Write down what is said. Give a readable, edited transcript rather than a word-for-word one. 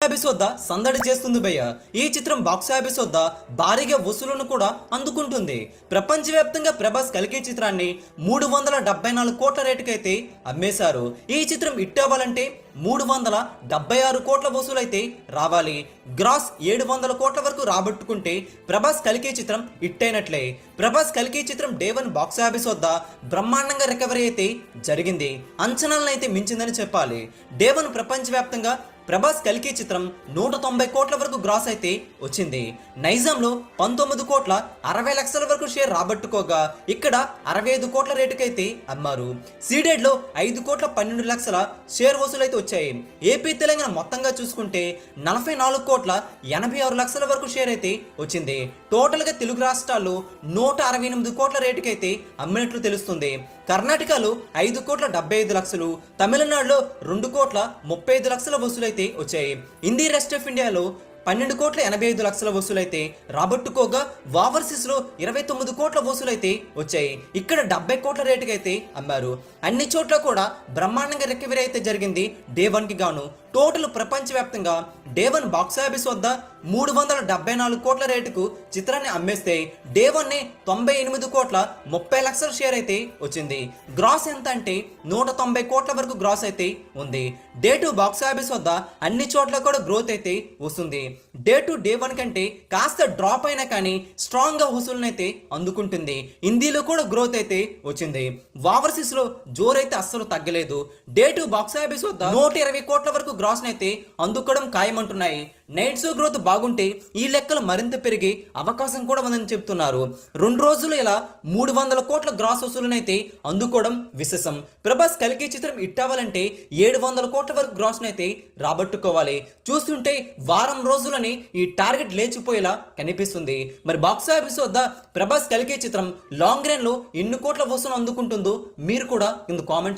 Office వద్ద సందడి చేస్తుంది భయ్య. ఈ చిత్రం బాక్స్ ఆఫీస్ వద్ద భారీగా వసూలును కూడా అందుకుంటుంది. ప్రపంచవ్యాప్తంగా ప్రభాస్ కల్కి చిత్రాన్ని 374 కోట్ల రేటుకైతే అమ్మేశారు. ఈ చిత్రం హిట్ అవ్వాలంటే 376 కోట్ల వసూలైతే రావాలి. గ్రాస్ 700 కోట్ల వరకు రాబట్టుకుంటే ప్రభాస్ కల్కి చిత్రం హిట్ అయినట్లే. ప్రభాస్ కల్కి చిత్రం డే 1 బాక్స్ ఆఫీస్ వద్ద బ్రహ్మాండంగా రికవరీ అయితే జరిగింది. అంచనాలను అయితే మించిందని చెప్పాలి. డే 1 ప్రపంచవ్యాప్తంగా ప్రభాస్ కల్కి చిత్రం 190 కోట్ల వరకు గ్రాస్ అయితే వచ్చింది. నైజాంలో 19 కోట్ల 60 లక్షల వరకు షేర్ రాబట్టుకోగా ఇక్కడ 65 కోట్ల రేటుకైతే అమ్మారు. సీడెడ్ లో 5 కోట్ల 12 లక్షల షేర్ వసూలైతే వచ్చాయి. ఏపీ తెలంగాణ మొత్తంగా చూసుకుంటే 44 కోట్ల 86 లక్షల వరకు షేర్ అయితే వచ్చింది. టోటల్ గా తెలుగు రాష్ట్రాల్లో 168 కోట్ల రేటుకైతే అమ్మినట్లు తెలుస్తుంది. కర్ణాటకలో 5 కోట్ల 75 లక్షలు, తమిళనాడులో 2 కోట్ల 35 లక్షల వసూలైతే వచ్చాయి. హిందీ రెస్ట్ ఆఫ్ ఇండియాలో 12 కోట్ల 85 లక్షల వసూలైతే రాబట్టుకోగా ఓవర్సీస్ లో 29 కోట్ల వసూలైతే వచ్చాయి. ఇక్కడ 70 కోట్ల రేటుకైతే అమ్మారు. అన్ని చోట్ల కూడా బ్రహ్మాండంగా రికవరీ అయితే జరిగింది డే 1 కి గాను. టోటల్ ప్రపంచవ్యాప్తంగా డే 1 బాక్స్ ఆఫీస్ వద్ద 374 కోట్ల రేటుకు చిత్రాన్ని అమ్మేస్తే డే 1 98 కోట్ల 30 లక్షల షేర్ అయితే వచ్చింది. గ్రాస్ ఎంత అంటే 190 కోట్ల వరకు గ్రాస్ అయితే ఉంది. డే 2 బాక్స్ ఆఫీస్ వద్ద అన్ని చోట్ల కూడా గ్రోత్ అయితే వస్తుంది. డే 2 డే 1 కంటే కాస్త డ్రాప్ అయినా కానీ స్ట్రాంగ్ గా వసూలునైతే అందుకుంటుంది. హిందీలో కూడా గ్రోత్ అయితే వచ్చింది. ఓవర్సీస్ లో జోరైతే అస్సలు తగ్గలేదు. డే 2 బాక్స్ ఆఫీస్ వద్ద 120 కోట్ల వరకు గ్రాస్ నైతే అందుకోవడం ఖాయమంటున్నాయి. నైట్ షో గ్రోత్ బాగుంటే ఈ లెక్కలు మరింత పెరిగే అవకాశం కూడా ఉందని చెప్తున్నారు. 2 రోజులు ఇలా 300 కోట్ల గ్రాస్ వసూలునైతే అందుకోవడం విశేషం. ప్రభాస్ కల్కి చిత్రం హిట్ అవ్వాలంటే 700 కోట్ల వరకు గ్రాస్ నైతే రాబట్టుకోవాలి. చూస్తుంటే వారం రోజులని ఈ టార్గెట్ లేచిపోయేలా కనిపిస్తుంది. మరి బాక్స్ ఆఫీస్ వద్ద ప్రభాస్ కల్కి చిత్రం లాంగ్ రన్ లో ఎన్ని కోట్ల వసూలు అందుకుంటుందో మీరు కూడా కింద కామెంట్